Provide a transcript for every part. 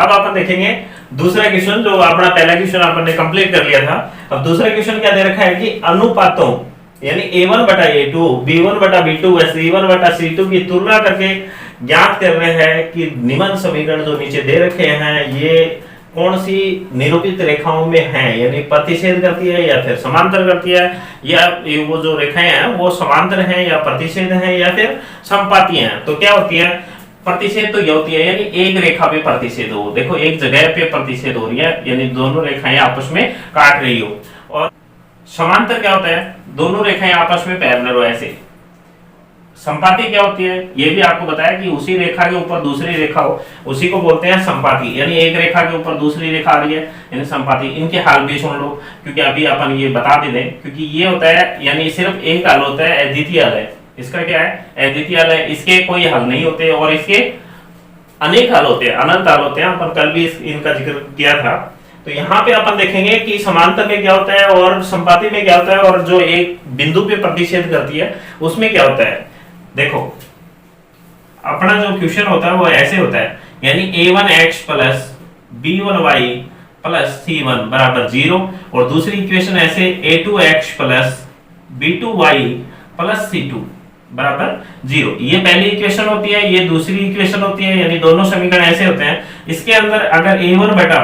अब अपन देखेंगे दूसरा क्वेश्चन, जो अपना पहला क्वेश्चन अपन ने कंप्लीट कर लिया था। अब दूसरा क्वेश्चन क्या दे रखा है कि अनुपातों यानी a1 बटा a2, b1 बटा b2, c1 बटा c2 की तुलना करके ज्ञात कर रहे हैं कि निम्न समीकरण जो नीचे दे रखे हैं ये कौन सी निरूपित रेखाओं में है, यानी प्रतिच्छेद करती है या फिर समांतर करती है, या वो जो रेखाएं हैं वो समांतर हैं या प्रतिच्छेद हैं या फिर समपाती हैं। तो क्या होती है प्रतिच्छेद? तो ये होती है यानी एक रेखा पे प्रतिच्छेद हो, देखो एक जगह पे प्रतिच्छेद हो रही है यानी दोनों रेखाएं आपस में काट रही हो। और समांतर क्या होता है? दोनों रेखाएं आपस में पैरेलल हो ऐसे। संपाती क्या होती है? ये भी आपको बताया कि उसी रेखा के ऊपर दूसरी रेखा हो, उसी को बोलते हैं संपाती, यानी एक रेखा के ऊपर दूसरी रेखा आ रही है यानी संपाती। इनके हल भी सुन लो क्योंकि अभी अपन ये बता भी दें, क्योंकि ये होता है यानी सिर्फ एक हल होता है, अद्वितीय हल है। इसका क्या है? अद्वितीय हल है, इसके कोई हल नहीं होते और इसके अनेक हल होते हैं, अनंत हल होते हैं। अपन कल भी इनका जिक्र किया था। तो यहाँ पे अपन देखेंगे कि समांतर में क्या होता है और संपाती में क्या होता है, और जो एक बिंदु पे प्रतिच्छेद करती है उसमें क्या होता है। देखो अपना जो क्वेश्चन होता है वो ऐसे होता है, यानी a1x plus b1y plus c1 बराबर 0, और दूसरी इक्वेशन ऐसे a2x plus b2y plus c2 बराबर 0। ये पहली इक्वेशन होती है, ये दूसरी इक्वेशन होती है, यानी दोनों समीकरण ऐसे होते हैं। इसके अंदर अगर a1 बटा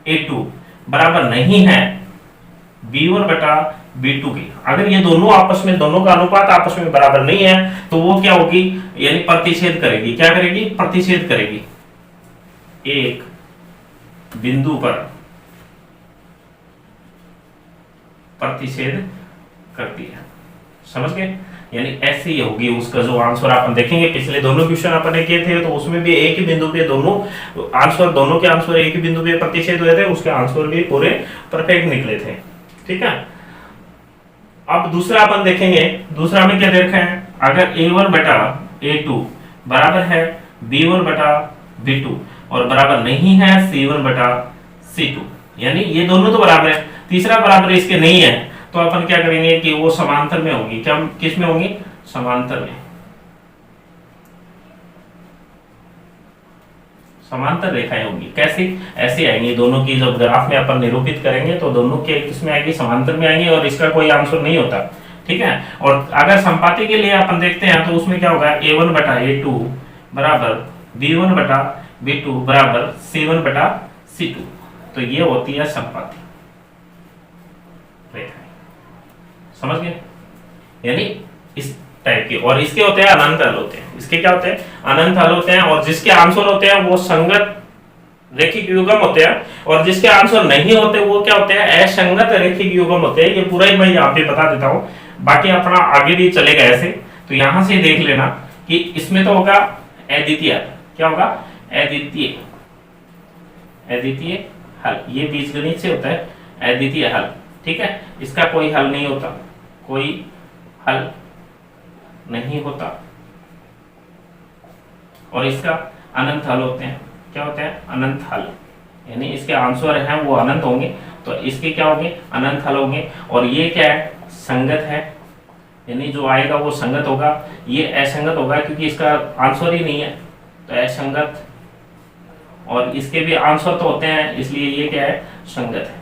a2 बराबर नहीं है b1 बटा b2 की, अगर ये दोनों आपस में, दोनों का अनुपात आपस में बराबर नहीं है तो वो क्या होगी, यानी प्रतिच्छेद करेगी। क्या करेगी? प्रतिच्छेद करेगी एक बिंदु पर प्रतिच्छेद करती है। समझ गए? यानी ऐसे ही होगी उसका जो आंसर अपन देखेंगे। पिछले दोनों क्वेश्चन अपन ने किए थे तो उसमें भी एक ही बिंदु पे दोनों आंसर, दोनों के आंसर एक ही बिंदु पे प्रतिच्छेद हुए थे, उसके आंसर भी पूरे परफेक्ट निकले थे। ठीक है, अब दूसरा अपन देखेंगे। दूसरा में क्या दे रखा है? अगर a1 बटा a2 बराबर है b1 बटा b2 और बराबर नहीं है c1 बटा c2, यानी ये दोनों तो बराबर है, तीसरा बराबर इसके नहीं है, तो अपन क्या करेंगे कि वो समांतर में होगी। क्या किस में होंगी? समांतर में। समांतर रेखाएं होंगी। कैसी? ऐसे आएंगी दोनों की, जब ग्राफ में अपन निरूपित करेंगे तो दोनों के किसमें आएगी? समांतर में आएंगी, और इसका कोई आंसर नहीं होता। ठीक है, और अगर संपाती के लिए अपन देखते हैं तो उसमें क्या होगा? a1 बटा a2 बराबर b1 बटा b2 बराबर c1 बटा c2। तो ये होती है संपाती रेखाएं। समझ गए? यानी इस टाइप के। और इसके होते हैं अनंत हल होते हैं। इसके क्या होते हैं? अनंत हल होते हैं, और जिसके आंसर होते हैं वो संगत रेखिक युग्म होते हैं, और जिसके आंसर नहीं होते वो क्या होते हैं? असंगत रेखिक युग्म होते हैं। ये पूरा ही मैं यहाँ पे बता देता हूँ, बाकी अपना आगे भी चलेगा ऐसे। तो यहाँ से देख लेना कि इसमें तो होगा अद्वितीय। क्या होगा? अद्वितीय, अद्वितीय हल। ये बीजगणित से होता है अद्वितीय हल। ठीक है, इसका कोई हल नहीं होता, कोई हल नहीं होता, और इसका अनंत हल होते हैं। क्या होते हैं? अनंत हल, यानी इसके आंसर हैं वो अनंत होंगे, तो इसके क्या होंगे? अनंत हल होंगे। और ये क्या है? संगत है, यानी जो आएगा वो संगत होगा। ये असंगत होगा क्योंकि इसका आंसर ही नहीं है, तो असंगत। और इसके भी आंसर तो होते हैं, इसलिए ये क्या है? संगत है।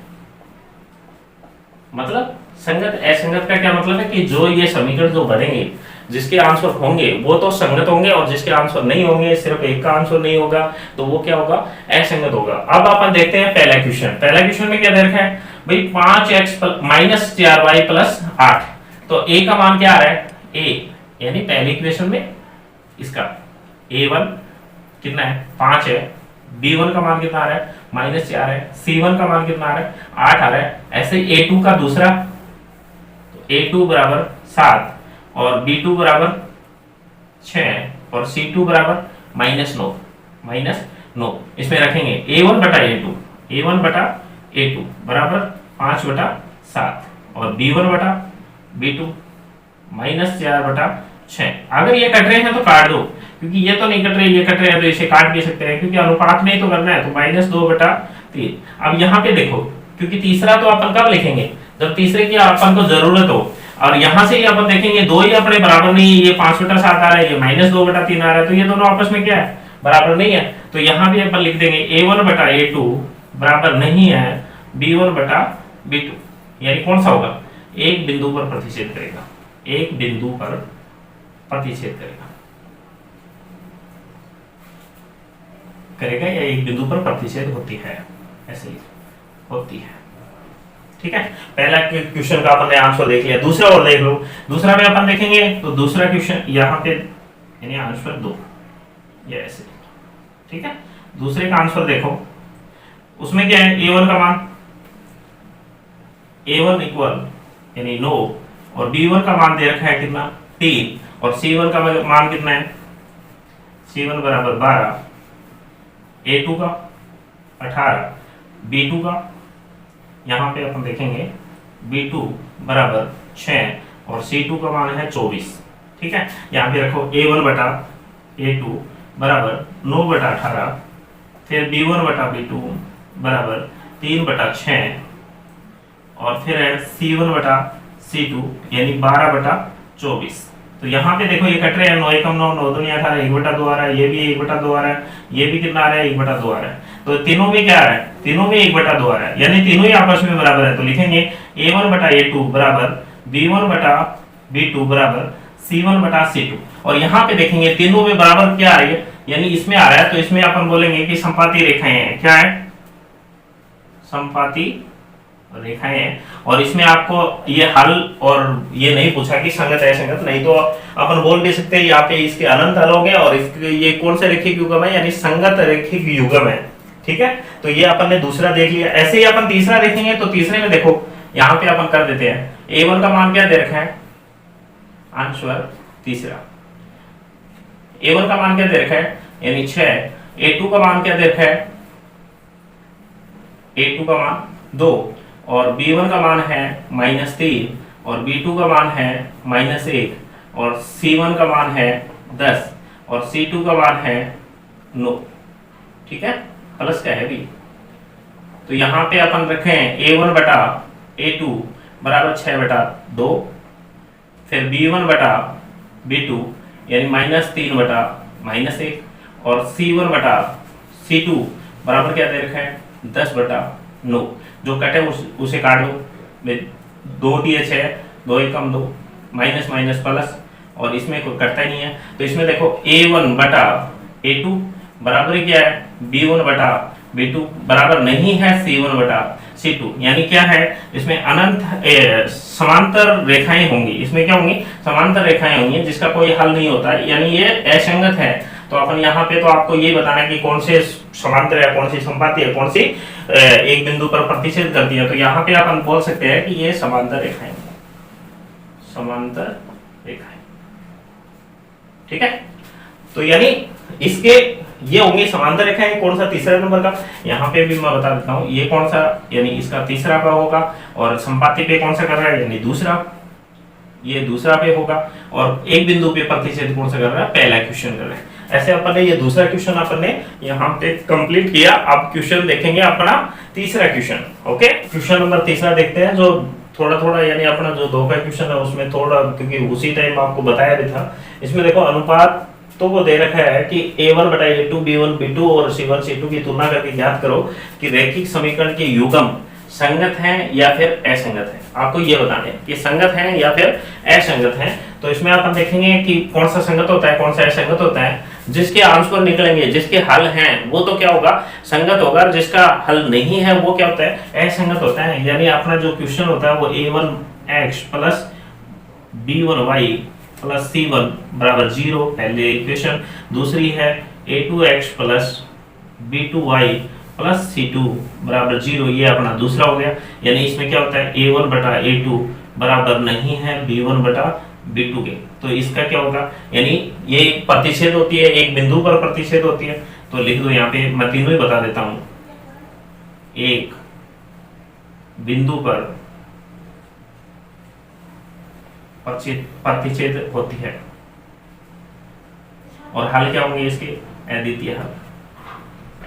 मतलब संगत असंगत का क्या मतलब है कि जो ये समीकरण जो बनेंगे, जिसके आंसर होंगे वो तो संगत होंगे, और जिसके आंसर नहीं होंगे, सिर्फ एक का आंसर नहीं होगा, तो वो क्या होगा? असंगत होगा। अब अपन देखते हैं पहला क्वेश्चन। पहला क्वेश्चन में क्या दे रखा है भाई? 5x minus 4y plus 8। तो a का मान क्या आ रहा है? a, यानी पहली इक्वेशन में इसका a1 कितना है? 5 है। b1 का मान कितना आ रहा है? -4 है। c1 का मान कितना आ रहा है? 8 आ रहा है। ऐसे a2 का दूसरा, तो a2 बराबर 7 और b2 बराबर 6 और c2 बराबर -9। इसमें रखेंगे a1 बटा a2, a1 बटा a2 बराबर 5 बटा 7 और b1 बटा b2 -4 बटा 6। अगर ये कट रहे हैं तो काट दो, क्योंकि ये तो नहीं कट रहे, ये कट रहे हैं तो इसे काट भी सकते हैं, क्योंकि अनुपात में ही तो करना है। तो -2 बटा 3। अब यहाँ पे देखो, क्योंकि तीसरा तो अपन कब लिखेंगे? जब तीसरे की अपन को जरूरत हो। और यहाँ से ही अपन देखेंगे दो ही अपने बराबर नहीं, ये 5 बटा 7 आ रहा है, ये -2 बटा 3 आ रहा है, तो ये दोनों आपस में क्या है? बराबर नहीं है, तो यहाँ भी अपन लिख देंगे a1 बटा a2 बराबर नहीं है b1 बटा b2। यानी कौन सा होगा, एक बिंदु पर प्रतिच्छेद करेगा, एक बिंदु पर प्रतिच्छेद करेगा या एक बिंदु पर प्रतिच्छेद होती है, ऐसे ही होती है। ठीक है, पहला क्वेश्चन का अपन ने आंसर देख लिया, दूसरा और देख लो। दूसरा में अपन देखेंगे तो दूसरा क्वेश्चन यहाँ पे यानी आंसर 2 ये ऐसे। ठीक है, दूसरे का आंसर देखो, उसमें क्या है, a1 का मान a1 इक्वल यानी 9 और b1 का मान दे रखा है कितना 3 और c1 का मान कितना है, c1 बराबर 12, a2 का 18, b2 का यहाँ पे अपन देखेंगे b2 बराबर 6 और c2 का मान है 24। ठीक है, यहाँ पे रखो a1 बटा a2 बराबर 9 बटा 18, फिर b1 बटा b2 बराबर 3 बटा 6 और फिर है c1 बटा c2 यानी 12 बटा 24। तो यहाँ पे देखो ये कट रहे हैं, 9 एकम 9, 9 दूनी 18, 1 बटा 2 आ रहा है, ये भी 1 बटा 2 आ रहा है, ये भी कितना आ रहा है 1 बटा 2 आ रहा है। तो तीनों में क्या आ रहा है, तीनों में 1 बटा 2 आ रहा है, यानी तीनों ही आपस में बराबर है। तो लिखेंगे a1 बटा a2 बराबर b1 बटा b2 बराबर c1 बटा c2। और यहाँ पे देखेंगे तीनों में बराबर क्या आ रही है, यानी इसमें आ रहा है, तो इसमें अपन बोलेंगे कि संपाती रेखाएं हैं। क्या है, संपाती रेखाएं हैं। और इसमें आपको ये हल और ये नहीं पूछा कि संगत है संगत नहीं, तो अपन बोल भी सकते हैं यहाँ पे इसके अनंत हल हो गए और इसके ये कौन से रैखिक युग्म है, यानी संगत रैखिक युग्म है। ठीक है, तो ये अपन ने दूसरा देख लिया। ऐसे ही अपन तीसरा देखेंगे, तो तीसरे में देखो यहाँ पे अपन कर देते हैं, a1 का मान क्या दे रखा है, आंसर तीसरा a1 का मान क्या दे रखा है यानी 6, a2 का मान क्या दे रखा है, a2 का मान 2 और b1 का मान है -3 और b2 का मान है -1 और c1 का मान है 10 और c2 का मान है 9। ठीक है, प्लस का है भी। तो यहाँ पे अपन रखें a1 बटा a2 बराबर 6 बटा 2, फिर b1 बटा b2 यानी -3 बटा -1 और c1 बटा c2 बराबर क्या दे रखा है 10 बटा 9। जो कटे उसे काट दो, 2 दिए 6, 2 एकम 2, माइनस माइनस प्लस और इसमें कोई कटता ही नहीं है। तो इसमें देखो a1 बटा a2 बराबर क्या है b1 बटा b2 बराबर नहीं है c1 बटा c2, यानी क्या है इसमें अनंत समांतर रेखाएं होंगी। इसमें क्या होंगी, समांतर रेखाएं होंगी जिसका कोई हल नहीं होता, यानी ये असंगत है। तो अपन यहाँ पे तो आपको ये बताना है कि कौन से समांतर है, कौन सी संपाती है, कौन सी एक बिंदु पर प्रतिच्छेद करती है। तो यहाँ पे अपन बोल सकते हैं कि ये समांतर रेखाएं, समांतर रेखाएं। ठीक है, तो यानी इसके ये होंगी समांतर रेखाएं। कौन सा, तीसरा नंबर का। यहाँ पे भी मैं बता देता हूँ ये कौन सा, यानी इसका तीसरा का होगा और संपाती पे कौन सा कर रहा है यानी दूसरा, ये दूसरा पे होगा और एक बिंदु पे प्रतिच्छेद कौन सा कर रहा है, पहला क्वेश्चन कर रहा है। ऐसे अपन ने ये दूसरा क्वेश्चन अपन ने यहाँ पे कंप्लीट किया। अब क्वेश्चन देखेंगे अपना तीसरा क्वेश्चन। ओके, क्वेश्चन नंबर तीसरा देखते हैं, जो थोड़ा थोड़ा यानी अपना जो 2 का क्वेश्चन है उसमें थोड़ा, क्योंकि उसी टाइम आपको बताया भी था। इसमें देखो अनुपात तो वो दे रखा है कि a1 बटा a2 b1 b2 और c1 c2 की तुलना करके ज्ञात करो कि रैखिक समीकरण के युग्म संगत हैं या फिर असंगत हैं। आपको ये बताना है कि संगत हैं या फिर असंगत हैं। तो इसमें अपन देखेंगे कि कौन सा संगत होता है, कौन सा असंगत होता है। जिसके आंसर निकलेंगे, जिसके हल हैं वो तो क्या होगा, संगत होगा। जिसका हल नहीं है वो क्या होता है, असंगत होता है। यानी अपना जो क्वेश्चन होता है वो a1x plus b1y plus c1 बराबर 0 पहले इक्वेशन। दूसरी है a2x plus b2y plus c2 बराबर 0, ये अपना दूसरा हो गया। यानी इसमें क्या होता है a1 बटा a2 बराबर नहीं है b1 बटा b2 के। तो इसका क्या होगा, यानी ये प्रतिच्छेद होती है, एक बिंदु पर प्रतिच्छेद होती है। तो लिख दो यहाँ पे, मैं तीनों ही बता देता हूं। एक बिंदु पर प्रतिच्छेद होती है और हल क्या होंगे इसके, अद्वितीय हल,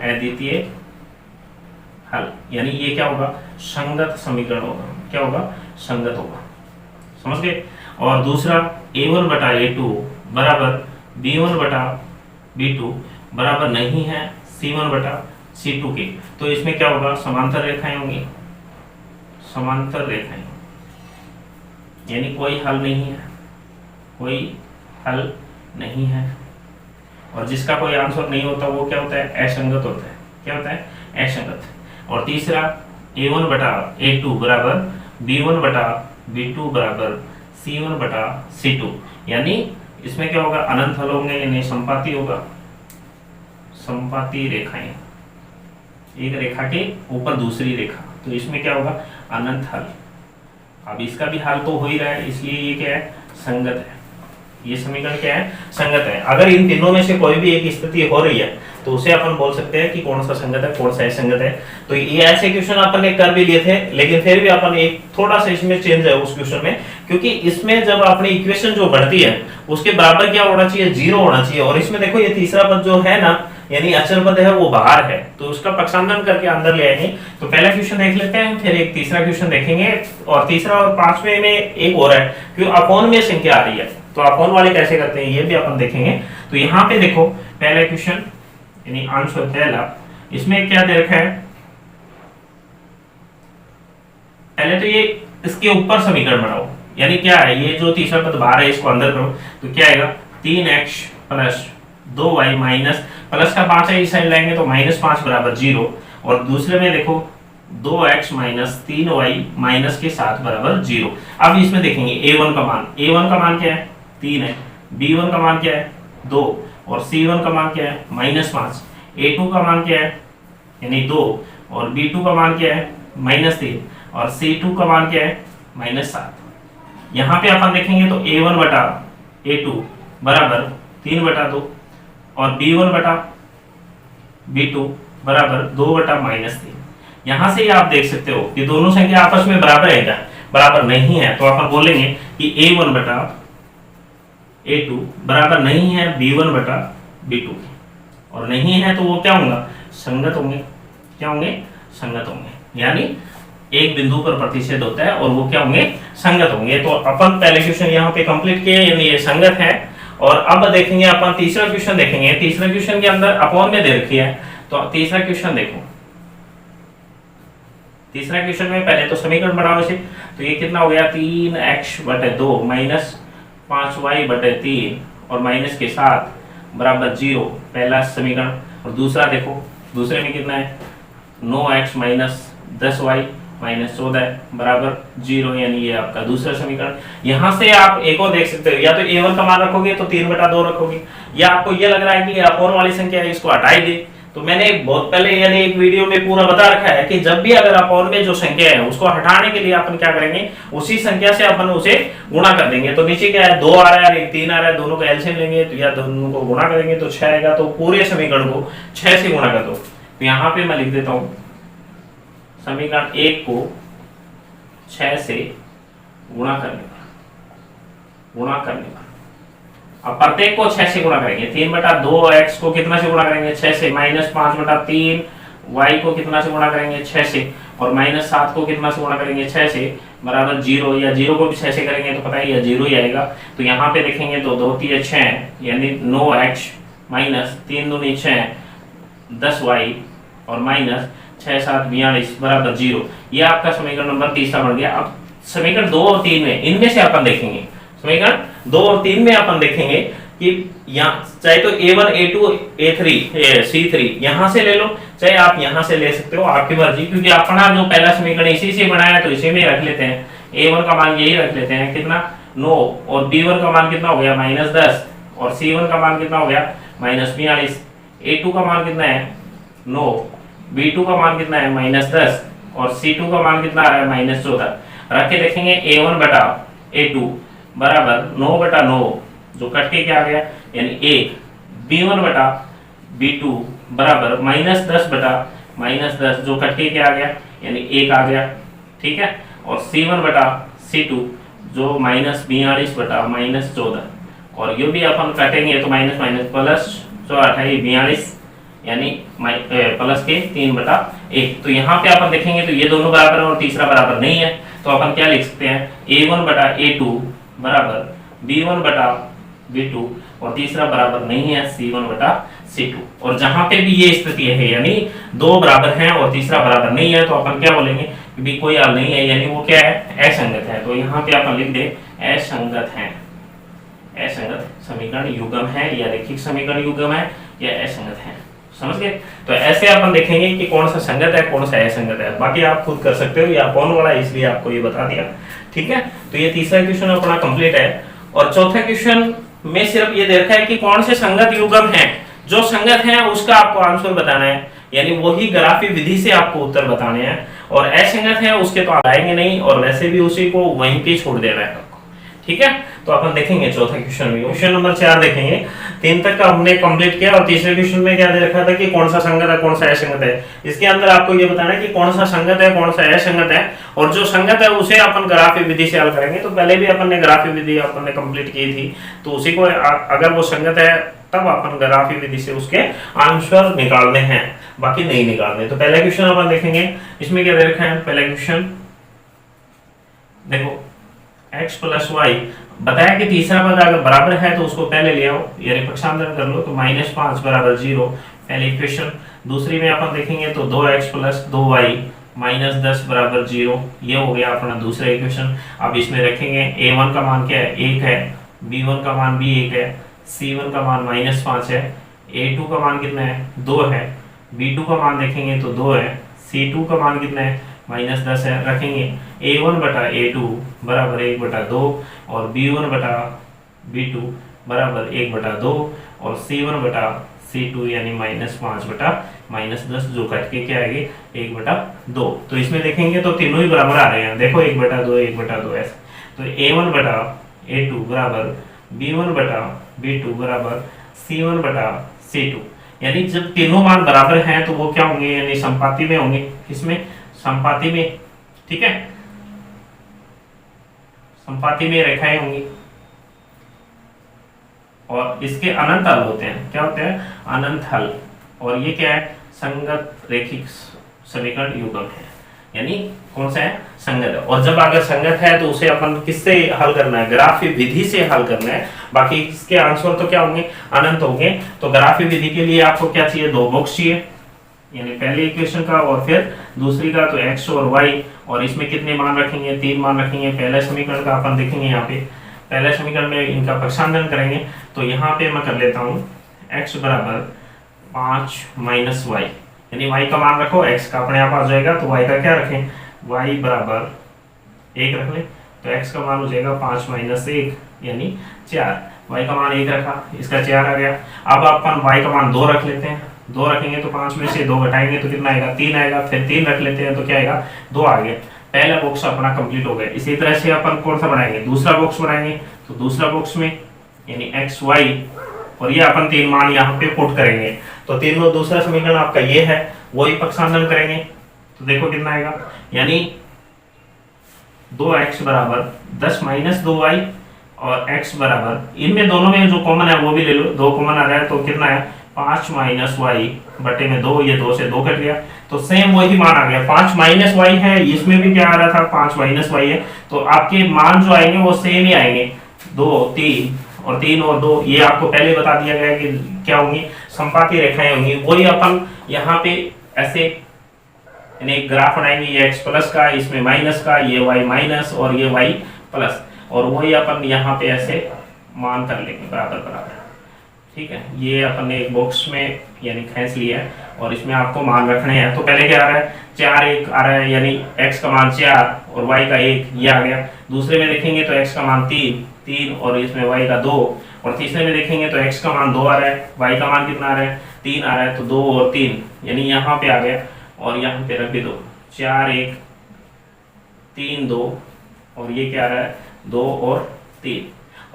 अद्वितीय हल। यानी ये क्या होगा, संगत समीकरण होगा। क्या होगा, संगत होगा। समझ गए। और दूसरा a1 बटा a2 बराबर b1 बटा b2 बराबर नहीं है C1 बटा C2 के, तो इसमें क्या होगा, समांतर रेखाएं होंगी, समांतर रेखाएं, यानी कोई हल नहीं है, कोई हल नहीं है। और जिसका कोई आंसर नहीं होता वो क्या होता है, असंगत होता है। क्या होता है, असंगत। और तीसरा A1 बटा A2 बराबर B1 बटा B2 बराबर C1 बटा C2, यानी इसमें क्या होगा, अनंत हल होंगे, यानी संपाती होगा, संपाती रेखाएं, एक रेखा के ऊपर दूसरी रेखा, तो इसमें क्या होगा, अनंत हल। अब इसका भी हल तो हो ही रहा है, इसलिए ये क्या है, संगत है। ये समीकरण क्या है, संगत है। अगर इन तीनों में से कोई भी एक स्थिति हो रही है तो उसे अपन बोल सकते हैं कि कौन सा संगत है, कौन सा असंगत है। तो ये ऐसे क्वेश्चन अपन ने कर भी लिए थे, लेकिन फिर भी अपन एक थोड़ा सा इसमें चेंज है उस क्वेश्चन में, क्योंकि इसमें जब अपनी इक्वेशन जो बढ़ती है उसके बराबर क्या होना चाहिए, 0 होना चाहिए। और इसमें देखो ये तीसरा पद जो है ना, यानी अचर पद है, वो बाहर है, तो उसका पक्षांतरण करके अंदर ले आएंगे। तो पहला क्वेश्चन देख लेते हैं, फिर एक तीसरा क्वेश्चन देखेंगे, और तीसरा और पांचवें में एक और है, क्योंकि अपॉन में संख्या आ रही है, तो अपॉन वाले कैसे करते हैं ये भी अपन देखेंगे। तो यहाँ पे देखो पहला क्वेश्चन, यानी आंसर पहला, इसमें क्या दे रखा है, पहले तो ये इसके ऊपर समीकरण बनाओ, यानी क्या है, ये जो तीसरा पद बाहर है इसको अंदर करो, तो क्या आएगा, 3x plus 2y minus, plus का 5 है इस साइड लाएंगे तो -5 बराबर 0, और दूसरे में देखो 2x माइनस 3y माइनस के 7 बराबर 0। अब इसमें देखेंगे a1 का मान, a1 का मान क्या है, 3 है, b1 का मान क्या है, 2, और c1 का मान क्या है, -5, a2 का मान क्या है, यानी 2, और b2 का मान क्या है, -3, और c2 का मान क्या है, -7। यहाँ पे अपन देखेंगे तो a1 बटा a2 बराबर 3/2, और b1 बटा b2 बराबर 2 बटा -3। यहाँ से ही आप देख सकते हो कि दोनों संख्या आपस में बराबर है क्या, बराबर नहीं है, तो अपन बोलेंगे कि a1 बटा a2 बराबर नहीं है b1 बटा b2, और नहीं है तो वो क्या होंगे, संगत होंगे। क्या होंगे, संगत होंगे, यानी एक बिंदु पर प्रतिच्छेद होता है और वो क्या होंगे, संगत होंगे। तो अपन पहले क्वेश्चन यहाँ पे कंप्लीट किए, यानी ये संगत है। और अब देखेंगे अपन तीसरा क्वेश्चन देखेंगे, तीसरा क्वेश्चन के अंदर अपॉन में दे रखी है, तो तीसरा क्वेश्चन देखो, तीसरा क्वेश्चन में पहले तो समीकरण बनाओ इसे, तो ये कितना हो गया, 3x/2 माइनस 5y/3 और माइनस के 7 बराबर 0, पहला समीकरण। और दूसरा देखो, दूसरे में कितना है, 9x माइनस 10y माइनस 14 बराबर 0, यानी ये आपका दूसरा समीकरण। यहाँ से आप एक और देख सकते हो, या तो a1 का मान रखोगे तो 3/2 रखोगे, या आपको ये लग रहा है कि अपॉन वाली संख्या है इसको हटा ही दे, तो मैंने बहुत पहले यानी एक वीडियो में पूरा बता रखा है कि जब भी अगर अपॉन में जो संख्या है उसको हटाने के लिए अपन क्या करेंगे, उसी संख्या से अपन उसे गुणा कर देंगे। तो नीचे क्या है, 2 आ रहा है, 3 आ रहा है, दोनों का एलसीएम लेंगे तो या दोनों को गुणा करेंगे तो 6 आएगा, तो पूरे समीकरण को 6 से गुणा कर दो। तो यहाँ पे मैं लिख देता हूँ समीकरण 1 को 6 से गुणा करने पर, अब प्रत्येक को 6 से गुणा करेंगे, 3/2x को कितना से गुणा करेंगे, 6 से, -5/3 y को कितना से गुणा करेंगे, 6 से, और -7 को कितना से गुणा करेंगे, 6 से, बराबर 0, या 0 को भी 6 से करेंगे तो पता है यह 0 ही आएगा। तो यहाँ पे देखेंगे तो 2 3 6, यानी 9x माइनस 3 दूनी 6 10y और माइनस 6 7 42 बराबर 0। यह आपका समीकरण नंबर तीसरा बन गया। अब समीकरण 2 और 3 में, इनमें से अपन देखेंगे, समीकरण 2 और 3 में अपन देखेंगे कि यहाँ चाहे तो a1 a2 a3 c3 यहाँ से ले लो, चाहे आप यहाँ से ले सकते हो, आपकी मर्जी, क्योंकि अपना जो पहला समीकरण इसी से बनाया तो इसी में रख लेते हैं। a1 का मान यही रख लेते हैं, कितना 9, और b1 का मान कितना हो गया -10, और c1 का मान कितना हो गया -42, a2 का मान कितना है 9, b2 का मान कितना है -10, और c2 का मान कितना आ रहा है -14। रख के देखेंगे a1 बटा a2 बराबर 9/9, जो कट के क्या आ गया, यानी 1, b1 बटा b2 बराबर -10/-10, जो कट के क्या आ गया, यानी 1 आ गया, ठीक है। और c1 बटा c2 जो -42/-14, और ये भी अपन काटेंगे तो माइनस माइनस प्लस 42, यानी प्लस के 3/1। तो यहाँ पे अपन देखेंगे तो ये दोनों बराबर है और तीसरा बराबर नहीं है, तो अपन क्या लिख सकते हैं, a1 बटा a2 बराबर b1 बटा B2 और तीसरा बराबर नहीं है C1 बटा C2। और जहां पे भी ये स्थिति है यानी दो बराबर हैं और तीसरा बराबर नहीं है तो अपन क्या बोलेंगे कि भी कोई हल नहीं है, यानी वो क्या है असंगत है। तो यहाँ पे अपन लिख दे असंगत है, असंगत समीकरण युग्म है या रैखिक समीकरण युग्म है या असंगत है। समझ गए? तो ऐसे अपन देखेंगे कि कौन सा संगत है कौन सा असंगत है, बाकी आप खुद कर सकते हो, या कौन वाला इसलिए आपको ये बता दिया। ठीक है, तो ये तीसरा क्वेश्चन अपना कंप्लीट है। और चौथा क्वेश्चन में सिर्फ ये दे रखा है कि कौन से संगत युग्म है, जो संगत है उसका आपको आंसर बताना है, यानी वही ग्राफी विधि से आपको उत्तर बताने हैं, और असंगत है उसके तो आप आएंगे नहीं और वैसे भी उसी को वहीं पे छोड़ देना है आपको। ठीक है, तो अपन देखेंगे चौथा क्वेश्चन में, क्वेश्चन नंबर 4 देखेंगे। 3 तक का हमने कंप्लीट किया और तीसरे क्वेश्चन में क्या दे रखा था कि कौन सा संगत है कौन सा असंगत है। इसके अंदर आपको ये बताना है कि कौन सा संगत है कौन सा असंगत है, और जो संगत है उसे अपन ग्राफी विधि से हल करेंगे। तो पहले भी अपन ने ग्राफी विधि अपन ने कंप्लीट की थी, तो उसी को अगर वो संगत है तब अपन ग्राफी विधि से उसके आंसर निकालने हैं, बाकी नहीं निकालने। तो पहला क्वेश्चन अपन देखेंगे, इसमें क्या दे रखा है। पहला क्वेश्चन देखो, x प्लस वाई, बताया कि तीसरा पद अगर बराबर है तो उसको पहले ले आओ, यानी पक्षांतर कर लो, तो -5 बराबर 0 पहले इक्वेशन। दूसरी में अपन देखेंगे तो 2x प्लस 2y -10 बराबर 0, ये हो गया अपना दूसरा इक्वेशन। अब इसमें रखेंगे a1 का मान क्या है 1 है, b1 का मान भी 1 है, c1 का मान -5 है, a2 का मान कितना है 2 है, b2 का मान देखेंगे तो 2 है, c2 का मान कितना है -10 है। रखेंगे a1 बटा a2 बराबर 1 बटा 2 और b1 बटा b2 बराबर 1 बटा 2 और c1 बटा c2 यानी -5 बटा -10, जो कट के क्या आएगी 1 बटा 2। तो इसमें देखेंगे तो तीनों ही बराबर आ रहे हैं, देखो 1 बटा 2 1 बटा 2 ऐसे। तो a1 बटा a2 बराबर b1 बटा b2 बराबर c1 बटा c2, यानी जब तीनों मान बराबर हैं तो वो क्या होंगे, यानी संपाती में होंगे। किसमें? संपाती में। ठीक है, संपाती में रेखाएं होंगी और इसके अनंत हल होते हैं। क्या होते हैं? अनंत हल। और ये क्या है? संगत रैखिक समीकरण युग्म है, यानी कौन सा है? संगत है। और जब अगर संगत है तो उसे अपन किससे हल करना है? ग्राफी विधि से हल करना है। बाकी इसके आंसर तो क्या होंगे? अनंत होंगे। तो ग्राफी विधि के लिए आपको क्या चाहिए? 2 बॉक्स चाहिए, यानी पहले इक्वेशन का और फिर दूसरी का, तो x और y, और इसमें कितने मान रखेंगे? 3 मान रखेंगे। पहले समीकरण का अपन देखेंगे, यहाँ पे पहले समीकरण में इनका पक्षांतरण करेंगे। तो यहाँ पे मैं कर लेता हूँ x बराबर 5 माइनस वाई, यानी y का मान रखो, x का अपने आप आ जाएगा, तो y का क्या रखें? y बराबर 1 रख ले, तो x का मान हो जाएगा 5 माइनस 1 यानी 4। y का मान 1 रखा, इसका 4 आ गया। अब अपन y का मान 2 रख लेते हैं, 2 रखेंगे तो 5 में से 2 घटाएंगे तो कितना आएगा? 3 आएगा। फिर 3 रख लेते हैं तो क्या आएगा? 2 आ गया। पहला बॉक्स अपना कंप्लीट हो गया। इसी तरह से अपन कौन सा बनाएंगे? दूसरा बॉक्स बनाएंगे। तो दूसरा बॉक्स में यानी x y, और ये अपन 3 मान यहाँ पे पुट करेंगे। तो तीनों दूसरा समीकरण आपका ये है, वही पक्षांतरण करेंगे तो देखो कितना आएगा, यानी 2x बराबर 10 माइनस 2y और x बराबर, इनमें दोनों में जो कॉमन है वो भी ले लो, 2 कॉमन आ रहा है तो कितना है? 5 माइनस वाई बटे में 2, ये 2 से 2 कट गया, तो सेम वही मान आ गया। 5 माइनस वाई है, इसमें भी क्या आ रहा था? 5 माइनस वाई है, तो आपके मान जो आएंगे वो सेम ही आएंगे। 2 3 और 3 और 2, ये आपको पहले बता दिया गया कि क्या होंगी? संपाती रेखाएं होंगी। वही अपन यहाँ पे ऐसे यानी एक ग्राफ बनाएंगे, ये x प्लस का, इसमें माइनस का, ये y माइनस और ये y प्लस, और वही अपन यहाँ पे ऐसे मान कर लेंगे बराबर बराबर। ठीक है, ये अपन ने एक बॉक्स में यानी खींच लिया है और इसमें आपको मान रखने हैं। तो पहले क्या आ रहा है? 4 1 आ रहा है, यानी x का मान 4 और y का 1, ये आ गया। दूसरे में देखेंगे तो x का मान 3 और इसमें y का 2, और तीसरे में देखेंगे तो x का मान 2 आ रहा है, y का मान कितना आ रहा है? 3 आ रहा है, तो 2 और 3 यानी यहाँ पे आ गया, और यहाँ पे रख भी दो 4 1 3 2, और ये क्या आ रहा है? 2 और 3,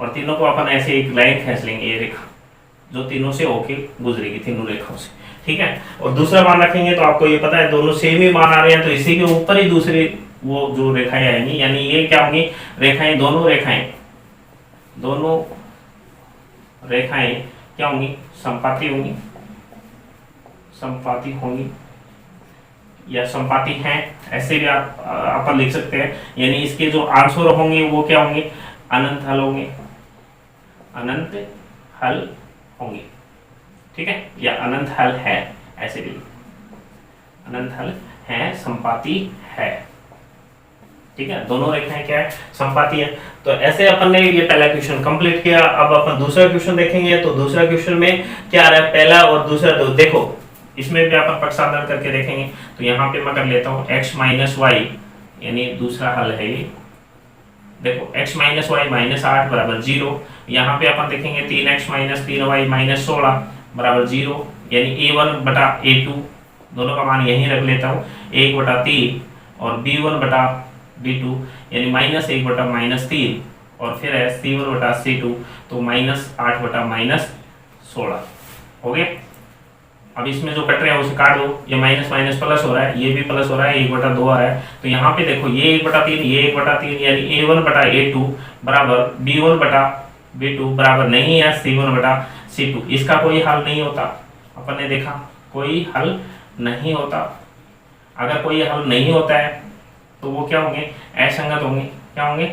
और तीनों को अपन ऐसे एक लाइन खींच लेंगे, ये रेखा जो तीनों से होके गुजरेगी, तीनों रेखाओं से। ठीक है, और दूसरा मान रखेंगे तो आपको ये पता है दोनों सेम ही मान आ रहे हैं, तो इसी के ऊपर ही दूसरी वो जो रेखाएं आएंगी, यानी ये क्या होंगी? रेखाएं, दोनों रेखाएं क्या होंगी? संपाती होंगी, संपाती होंगी या संपाती हैं, ऐसे भी आप अपन लिख सकते हैं। यानी इसके जो आंसर होंगे वो क्या होंगे? अनंत हल होंगे, अनंत हल होंगे, ठीक है, या अनंत हल है, ऐसे भी अनंत हल है, संपाती है, ठीक है, दोनों रेखाएं क्या है, संपाती है। तो ऐसे अपन ने ये पहला क्वेश्चन कंप्लीट किया। अब अपन दूसरा क्वेश्चन देखेंगे। तो दूसरा क्वेश्चन में क्या आ रहा है, पहला और दूसरा, तो देखो इसमें भी अपन पक्षांतर करके देखेंगे। तो यहाँ पे मैं कर लेता हूँ x माइनस वाई, यानी दूसरा हल है ये, देखो x माइनस वाई माइनस 8 बराबर 0। यहाँ पे अपन देखेंगे 3x माइनस 3y माइनस 16 बराबर 0, यानी a1 बटा a2 दोनों का मान यहीं रख लेता हूँ, 1 बटा 3 और b1 बटा b2 यानी माइनस 1 बटा माइनस 3 और फिर है c1 बटा c2, तो माइनस 8 बटा माइनस 16 हो गया। अब इसमें जो कट रहे हैं उसे काट दो, ये माइनस माइनस प्लस हो रहा है, ये भी प्लस हो रहा है, 1 बटा 2 आ रहा है। तो यहाँ पे देखो ये 1 बटा 3, ये 1 बटा 3, यानी a1 बटा a2 बराबर b1 बटा b2 बराबर नहीं है c1 बटा c2। इसका कोई हल नहीं होता, अपन ने देखा कोई हल नहीं होता। अगर कोई हल नहीं होता है तो वो क्या होंगे, असंगत होंगे। क्या होंगे,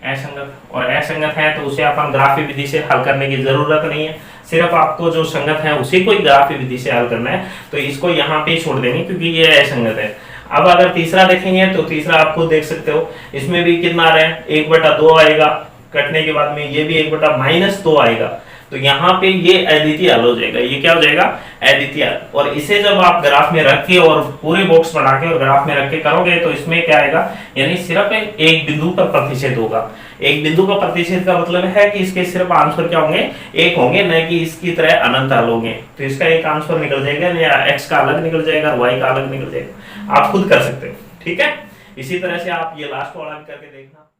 असंगत। और असंगत है तो उसे अपन ग्राफी विधि से हल करने की जरूरत नहीं है, सिर्फ आपको जो संगत है उसी को ग्राफी विधि से हल करना है। तो इसको यहाँ पे छोड़ देंगे क्योंकि ये असंगत है। अब अगर तीसरा देखेंगे तो तीसरा आपको देख सकते हो, इसमें भी कितना आ रहा है, 1 बटा 2 आएगा, कटने के बाद में ये भी 1 बटा माइनस 2 आएगा। तो यहाँ पे ये अद्वितीय हल हो जाएगा। ये क्या हो जाएगा, अद्वितीय हल। और इसे जब आप ग्राफ में रख के और पूरे बॉक्स बना के और ग्राफ में रख के करोगे तो इसमें क्या आएगा, यानी सिर्फ एक बिंदु पर प्रतिच्छेद होगा। एक बिंदु पर प्रतिच्छेद का मतलब है कि इसके सिर्फ आंसर क्या होंगे, एक होंगे, न कि इसकी तरह अनंत हल होंगे। तो इसका एक आंसर निकल जाएगा, या एक्स का अलग निकल जाएगा, वाई का अलग निकल जाएगा। आप खुद कर सकते हो, ठीक है। इसी तरह से आप ये लास्ट वाला करके देखना।